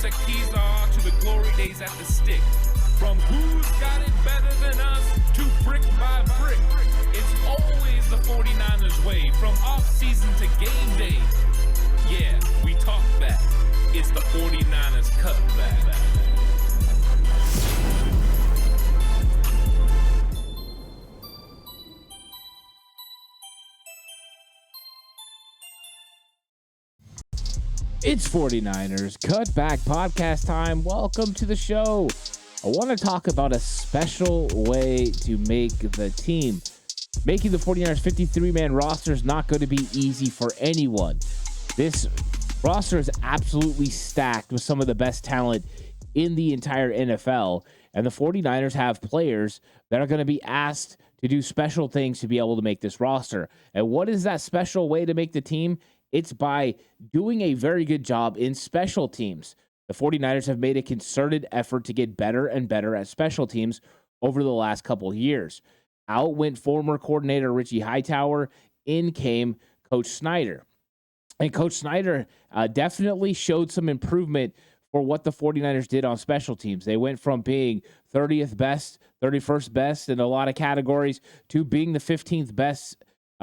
the keys are to the glory days at the stick. From who's got it better than us to brick by brick. It's always the 49ers way, from off-season to game day. Yeah, we talk back. It's the 49ers Cutback. It's 49ers Cutback Podcast time. Welcome to the show. I want to talk about a special way to make the team. Making the 49ers 53-man roster is not going to be easy for anyone. This roster is absolutely stacked with some of the best talent in the entire NFL, and the 49ers have players that are going to be asked to do special things to be able to make this roster. And what is that special way to make the team? It's by doing a very good job in special teams. The 49ers have made a concerted effort to get better and better at special teams over the last couple of years. Out went former coordinator Richie Hightower. In came Coach Snyder. And Coach Snyder definitely showed some improvement for what the 49ers did on special teams. They went from being 30th best, 31st best in a lot of categories to being the 15th best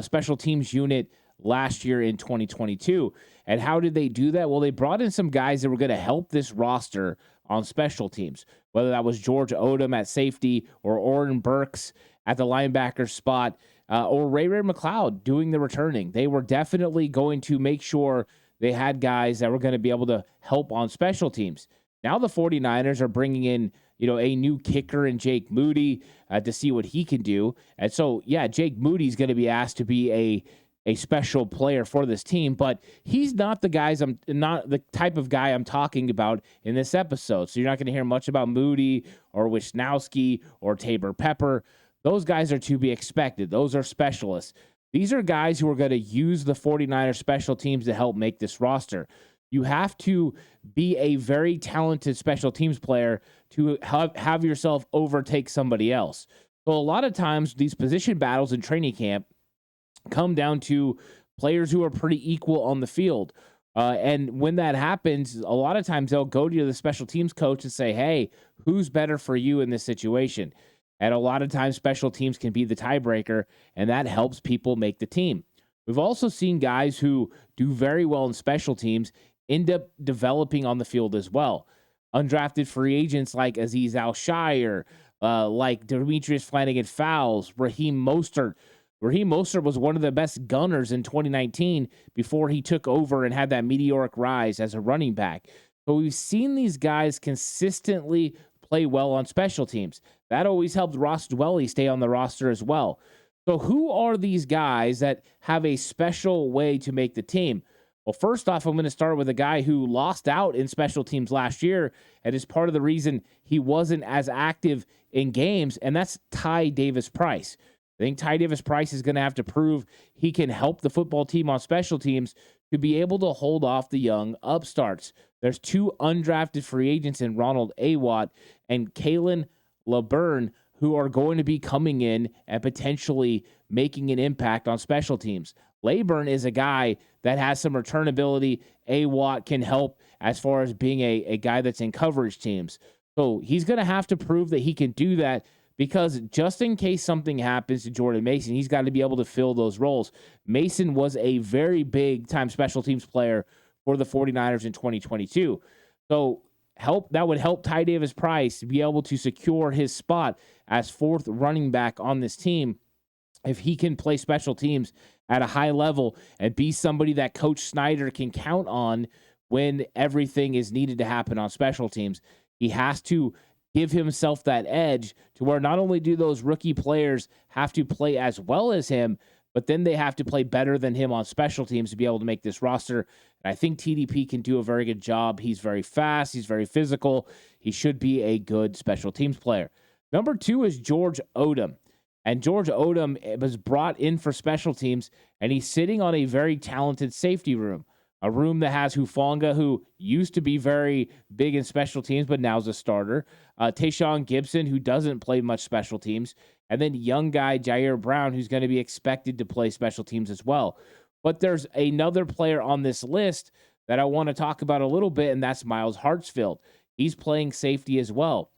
special teams unit last year in 2022. And how did they do that? Well, they brought in some guys that were going to help this roster on special teams, whether that was George Odom at safety or Oren Burks at the linebacker spot or Ray McLeod doing the returning. They were definitely going to make sure they had guys that were going to be able to help on special teams. Now the 49ers are bringing in, a new kicker in Jake Moody to see what he can do. And so, yeah, Jake Moody's going to be asked to be a special player for this team, but he's not the type of guy I'm talking about in this episode. So you're not going to hear much about Moody or Wisnowski or Tabor Pepper. Those guys are to be expected. Those are specialists. These are guys who are going to use the 49ers special teams to help make this roster. You have to be a very talented special teams player to have yourself overtake somebody else. So a lot of times these position battles in training camp come down to players who are pretty equal on the field. And when that happens, a lot of times they'll go to the special teams coach and say, hey, who's better for you in this situation? And a lot of times special teams can be the tiebreaker, and that helps people make the team. We've also seen guys who do very well in special teams end up developing on the field as well. Undrafted free agents like Azeez Al-Shire, like Demetrius Flanagan-Fowles, Raheem Mostert. Raheem Mostert was one of the best gunners in 2019 before he took over and had that meteoric rise as a running back. So we've seen these guys consistently play well on special teams. That always helped Ross Dwelley stay on the roster as well. So who are these guys that have a special way to make the team? Well, first off, I'm going to start with a guy who lost out in special teams last year and is part of the reason he wasn't as active in games, and that's Ty Davis-Price. I think Ty Davis-Price is going to have to prove he can help the football team on special teams to be able to hold off the young upstarts. There's two undrafted free agents in Ronald Awatt and Kalen LeBurn who are going to be coming in and potentially making an impact on special teams. LeBurn is a guy that has some return ability. Awatt can help as far as being a guy that's in coverage teams. So he's going to have to prove that he can do that, because just in case something happens to Jordan Mason, he's got to be able to fill those roles. Mason was a very big-time special teams player for the 49ers in 2022. So that would help Ty Davis-Price be able to secure his spot as fourth running back on this team if he can play special teams at a high level and be somebody that Coach Snyder can count on when everything is needed to happen on special teams. He has to give himself that edge to where not only do those rookie players have to play as well as him, but then they have to play better than him on special teams to be able to make this roster. And I think TDP can do a very good job. He's very fast. He's very physical. He should be a good special teams player. Number 2 is George Odom. And George Odom was brought in for special teams, and he's sitting on a very talented safety room. A room that has Hufanga, who used to be very big in special teams, but now is a starter. Tayshaun Gibson, who doesn't play much special teams. And then young guy Jair Brown, who's going to be expected to play special teams as well. But there's another player on this list that I want to talk about a little bit, and that's Miles Hartsfield. He's playing safety as well.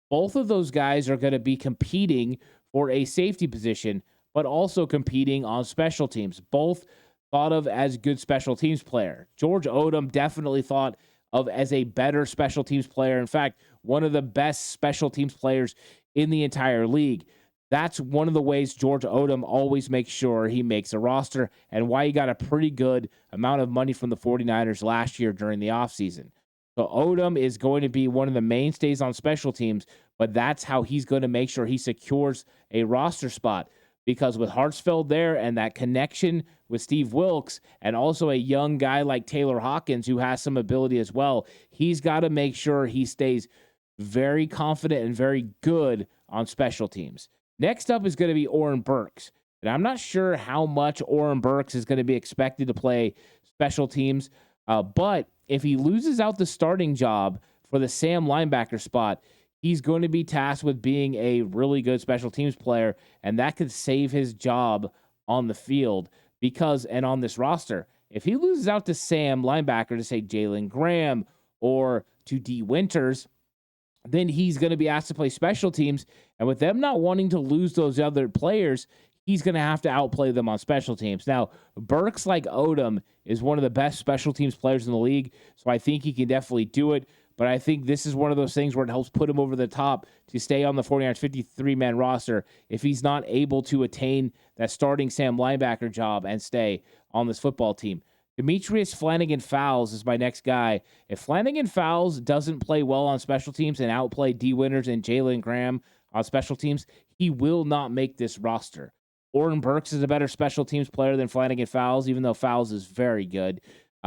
Both of those guys are going to be competing for a safety position, but also competing on special teams. Both thought of as good special teams player. George Odom definitely thought of as a better special teams player. In fact, one of the best special teams players in the entire league. That's one of the ways George Odom always makes sure he makes a roster, and why he got a pretty good amount of money from the 49ers last year during the offseason. So Odom is going to be one of the mainstays on special teams, but that's how he's going to make sure he secures a roster spot. Because with Hartsfield there and that connection with Steve Wilks and also a young guy like Taylor Hawkins who has some ability as well, he's got to make sure he stays very confident and very good on special teams. Next up is going to be Oren Burks. And I'm not sure how much Oren Burks is going to be expected to play special teams, but if he loses out the starting job for the Sam linebacker spot, he's going to be tasked with being a really good special teams player, and that could save his job on the field and on this roster. If he loses out to Sam linebacker to say Jalen Graham or to D. Winters, then he's going to be asked to play special teams, and with them not wanting to lose those other players, he's going to have to outplay them on special teams. Now, Burks, like Odom, is one of the best special teams players in the league, so I think he can definitely do it. But I think this is one of those things where it helps put him over the top to stay on the 49ers 53-man roster if he's not able to attain that starting Sam linebacker job and stay on this football team. Demetrius Flanagan-Fowles is my next guy. If Flanagan-Fowles doesn't play well on special teams and outplay D. Winters and Jalen Graham on special teams, he will not make this roster. Oren Burks is a better special teams player than Flanagan-Fowles, even though Fowles is very good.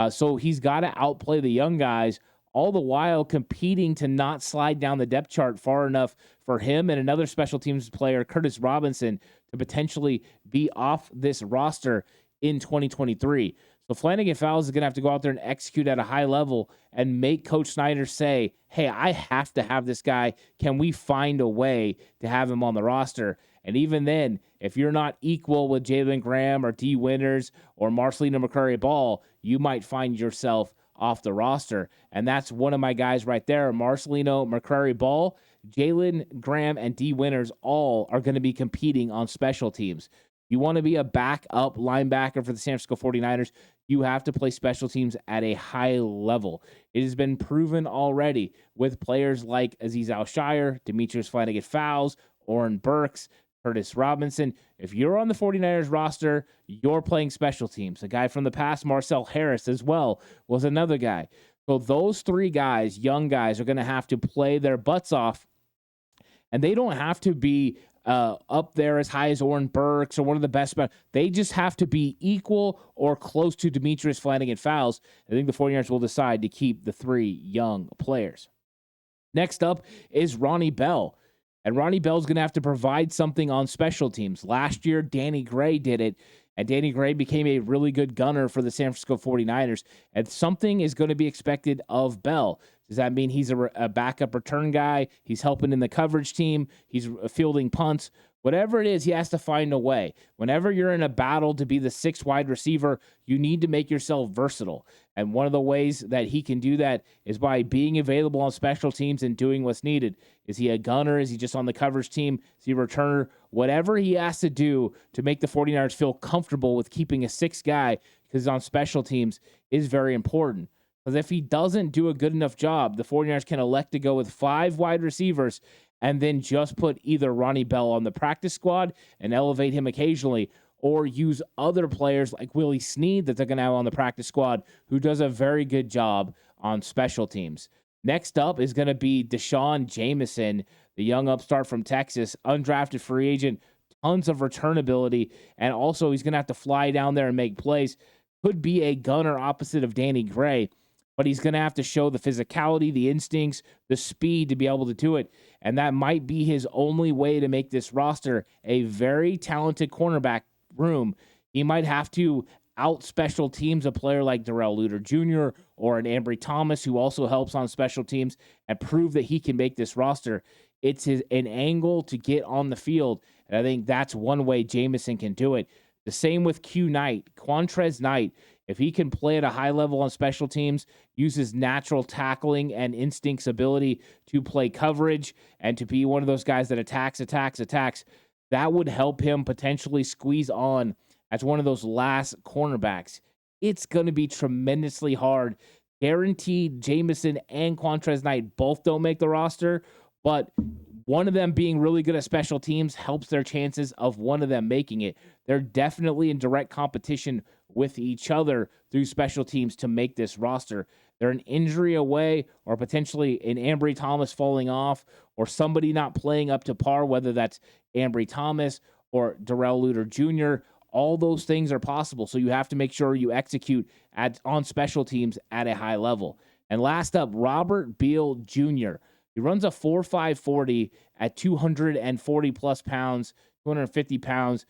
So he's got to outplay the young guys, all the while competing to not slide down the depth chart far enough for him and another special teams player, Curtis Robinson, to potentially be off this roster in 2023. So Flanagan-Fowles is going to have to go out there and execute at a high level and make Coach Snyder say, hey, I have to have this guy. Can we find a way to have him on the roster? And even then, if you're not equal with Jalen Graham or D. Winters or Marcelino McCurry-Ball, you might find yourself off the roster. And that's one of my guys right there. Marcelino McCurry-Ball, Jalen Graham, and D. Winters all are going to be competing on special teams. You want to be a backup linebacker for the San Francisco 49ers, you have to play special teams at a high level. It has been proven already with players like Azeez Al-Shire, Demetrius Flanagan-Fowles, Oren Burks, Curtis Robinson. If you're on the 49ers roster, you're playing special teams. A guy from the past, Marcel Harris, as well, was another guy. So those three guys, young guys, are going to have to play their butts off, and they don't have to be up there as high as Oren Burks or one of the best. They just have to be equal or close to Demetrius Flanagan-Fowles. I think the 49ers will decide to keep the three young players. Next up is Ronnie Bell. And Ronnie Bell's going to have to provide something on special teams. Last year, Danny Gray did it, and Danny Gray became a really good gunner for the San Francisco 49ers. And something is going to be expected of Bell. Does that mean he's a backup return guy? He's helping in the coverage team. He's fielding punts. Whatever it is, he has to find a way. Whenever you're in a battle to be the sixth wide receiver, you need to make yourself versatile. And one of the ways that he can do that is by being available on special teams and doing what's needed. Is he a gunner? Is he just on the coverage team? Is he a returner? Whatever he has to do to make the 49ers feel comfortable with keeping a sixth guy because he's on special teams is very important. Because if he doesn't do a good enough job, the 49ers can elect to go with 5 wide receivers and then just put either Ronnie Bell on the practice squad and elevate him occasionally, or use other players like Willie Snead that they're going to have on the practice squad who does a very good job on special teams. Next up is going to be Deshaun Jameson, the young upstart from Texas, undrafted free agent, tons of return ability, and also he's going to have to fly down there and make plays. Could be a gunner opposite of Danny Gray, but he's going to have to show the physicality, the instincts, the speed to be able to do it. And that might be his only way to make this roster a very talented cornerback room. He might have to out special teams a player like Darrell Luter Jr. or an Ambry Thomas, who also helps on special teams, and prove that he can make this roster. It's an angle to get on the field, and I think that's one way Jameson can do it. The same with Quantrez Knight If he can play at a high level on special teams, use his natural tackling and instincts ability to play coverage and to be one of those guys that attacks, that would help him potentially squeeze on as one of those last cornerbacks. It's going to be tremendously hard. Guaranteed Jameson and Quantrez Knight both don't make the roster, but one of them being really good at special teams helps their chances of one of them making it. They're definitely in direct competition with each other through special teams to make this roster. They're an injury away or potentially an Ambry Thomas falling off or somebody not playing up to par, whether that's Ambry Thomas or Darrell Luter Jr. All those things are possible, so you have to make sure you execute on special teams at a high level. And last up, Robert Beal Jr. He runs a 4.5 40 at 240 plus pounds, 250 pounds.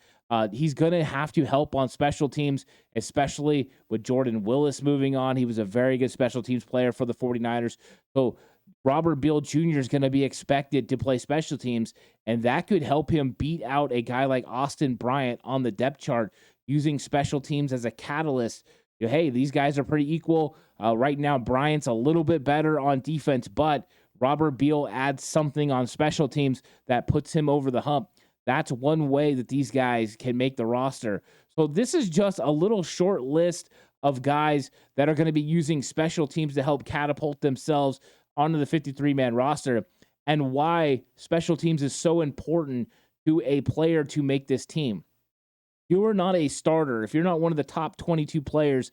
He's going to have to help on special teams, especially with Jordan Willis moving on. He was a very good special teams player for the 49ers. So Robert Beal Jr. is going to be expected to play special teams, and that could help him beat out a guy like Austin Bryant on the depth chart using special teams as a catalyst. Hey, these guys are pretty equal. Right now, Bryant's a little bit better on defense, but Robert Beal adds something on special teams that puts him over the hump. That's one way that these guys can make the roster. So this is just a little short list of guys that are going to be using special teams to help catapult themselves onto the 53-man roster, and why special teams is so important to a player to make this team. You are not a starter. If you're not one of the top 22 players,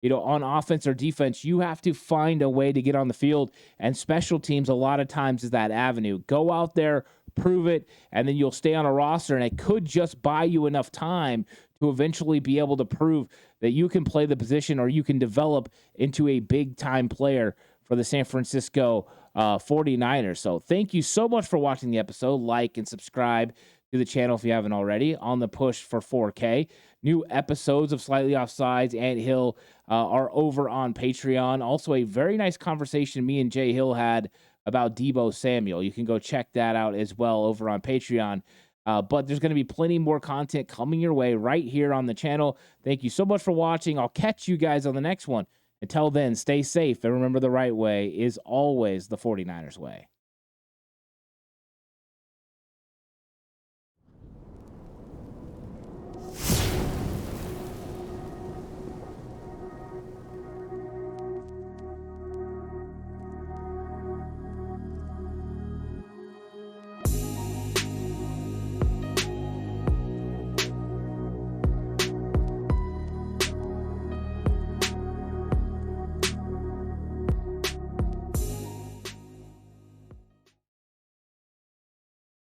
on offense or defense, you have to find a way to get on the field, and special teams a lot of times is that avenue. Go out there, prove it, and then you'll stay on a roster, and it could just buy you enough time to eventually be able to prove that you can play the position or you can develop into a big-time player for the San Francisco 49ers. So thank you so much for watching the episode. Like and subscribe to the channel if you haven't already. On the push for 4K. New episodes of Slightly Offsides and Hill are over on Patreon. Also, a very nice conversation me and Jay Hill had about Deebo Samuel. You can go check that out as well over on Patreon. But there's going to be plenty more content coming your way right here on the channel. Thank you so much for watching. I'll catch you guys on the next one. Until then, stay safe and remember the right way is always the 49ers way.